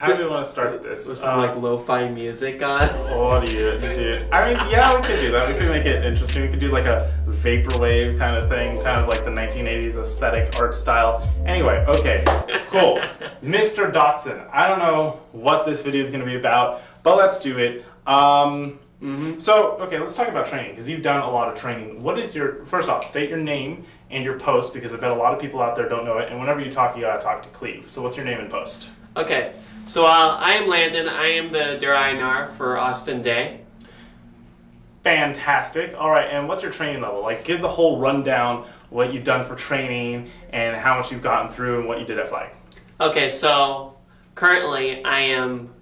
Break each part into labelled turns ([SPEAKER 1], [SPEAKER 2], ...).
[SPEAKER 1] How do we want to start this?
[SPEAKER 2] With some like lo-fi music on?
[SPEAKER 1] What do you do? I mean, yeah, we could do that. We could make it interesting. We could do like a vaporwave kind of thing, kind of like the 1980s aesthetic art style. Anyway, okay, cool. Mr. Dotson, I don't know what this video is going to be about, but let's do it. So, okay, let's talk about training, because you've done a lot of training. What is your, first off, state your name and your post, because I bet a lot of people out there don't know it, and whenever you talk, you gotta talk to Cleve. So what's your name and post?
[SPEAKER 2] Okay, so I am Landon. I am the Duranar for Austin Day.
[SPEAKER 1] Fantastic. All right, and what's your training level? Like, give the whole rundown, what you've done for training, and how much you've gotten through, and what you did at Flag.
[SPEAKER 2] Okay, so currently I am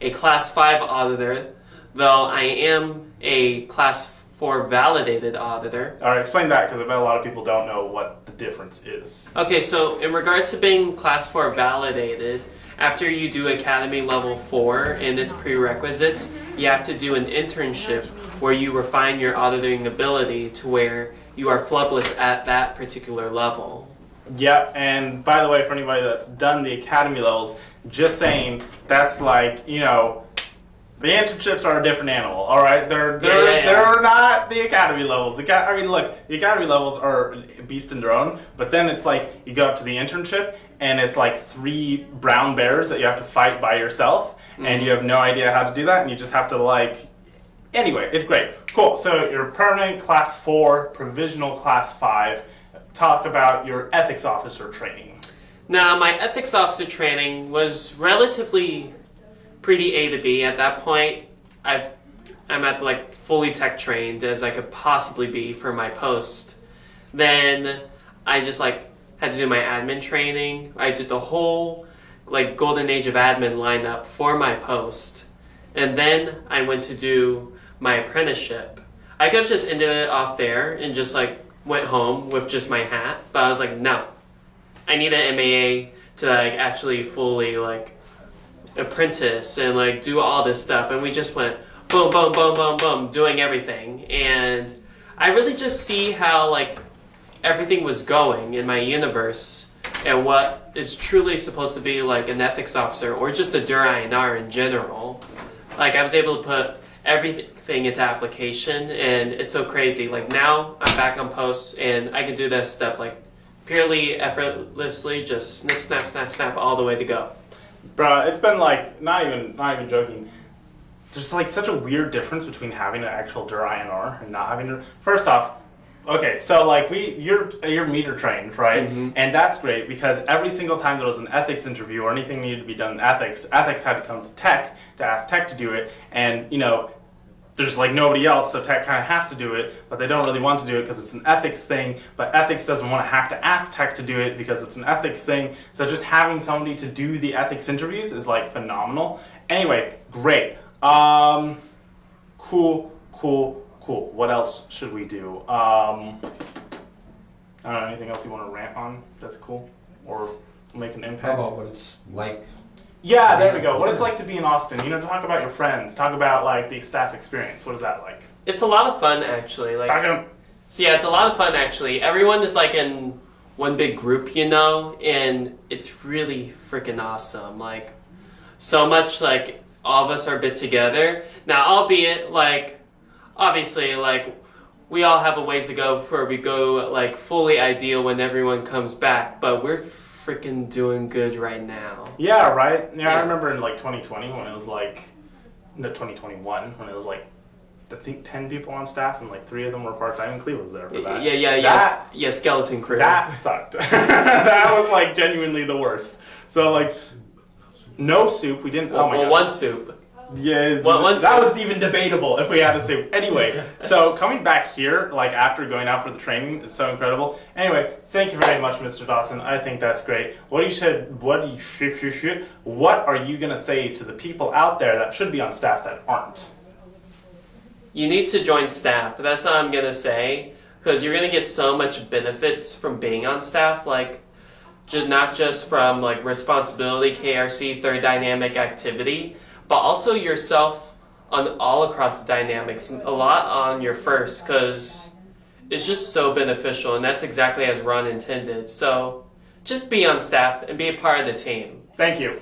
[SPEAKER 2] a Class 5 auditor, though I am a Class 4 validated auditor.
[SPEAKER 1] All right, explain that, because I bet a lot of people don't know what the difference is.
[SPEAKER 2] Okay, so in regards to being Class 4 validated, after you do Academy Level 4 and its prerequisites, you have to do an internship where you refine your auditing ability to where you are flubless at that particular level.
[SPEAKER 1] Yep, and by the way, for anybody that's done the Academy levels, just saying, that's like, you know, the internships are a different animal, all right? They're not the Academy levels. I mean, look, the Academy levels are a beast in their own, but then it's like you go up to the internship, and it's like 3 brown bears that you have to fight by yourself, and you have no idea how to do that, and you just have to like... Anyway, it's great. Cool, so you're permanent Class 4, provisional Class 5. Talk about your ethics officer training.
[SPEAKER 2] Now, my ethics officer training was relatively pretty A to B. At that point, I'm at like fully tech trained as I could possibly be for my post. Then I just like had to do my admin training. I did the whole like golden age of admin lineup for my post. And then I went to do my apprenticeship. I could have just ended it off there and just like went home with just my hat, but I was like, no. I need an MAA to like actually fully like apprentice and like do all this stuff, and we just went boom, boom, boom, boom, boom, doing everything. And I really just see how like everything was going in my universe and what is truly supposed to be like an ethics officer or just a Duranar in general. Like I was able to put everything into application, and it's so crazy. Like now I'm back on posts and I can do this stuff like purely effortlessly, just snip, snap, snap, snap all the way to go.
[SPEAKER 1] Bruh, it's been like, not even joking, there's like such a weird difference between having an actual Duranar and not having First off, okay, so like you're meter trained, right? And that's great because every single time there was an ethics interview or anything needed to be done in ethics had to come to tech to ask tech to do it, and you know, there's like nobody else, so tech kind of has to do it, but they don't really want to do it because it's an ethics thing, but ethics doesn't want to have to ask tech to do it because it's an ethics thing, so just having somebody to do the ethics interviews is like phenomenal. Anyway, great. Cool. What else should we do? I don't know, anything else you want to rant on that's cool? Or make an impact?
[SPEAKER 3] How about what it's like?
[SPEAKER 1] Yeah, there we go. What it's like to be in Austin. You know, talk about your friends. Talk about like the staff experience. What is that like?
[SPEAKER 2] It's a lot of fun actually. Like, so yeah, it's a lot of fun actually. Everyone is like in one big group, you know, and it's really freaking awesome. Like, so much like all of us are a bit together. Now, albeit like, obviously like we all have a ways to go before we go like fully ideal when everyone comes back, but we're freaking doing good right now.
[SPEAKER 1] Yeah, right? Yeah, I remember in like 2020 when it was like, no, 2021 when it was like, I think 10 people on staff and like 3 of them were part-time, and Cleve was there for that.
[SPEAKER 2] Yeah, skeleton crew.
[SPEAKER 1] That sucked. That was like genuinely the worst. So like, no soup, we didn't, oh my God.
[SPEAKER 2] One soup.
[SPEAKER 1] Yeah, that was even debatable if we had a soup. Anyway, so coming back here, like after going out for the training, is so incredible. Anyway, thank you very much, Mr. Dawson. I think that's great. What are you gonna say to the people out there that should be on staff that aren't?
[SPEAKER 2] You need to join staff. That's all I'm gonna say, because you're gonna get so much benefits from being on staff. Like, not just from like responsibility, KRC, third dynamic activity, but also yourself on all across the dynamics, a lot on your first, because it's just so beneficial, and that's exactly as Ron intended. So just be on staff and be a part of the team.
[SPEAKER 1] Thank you.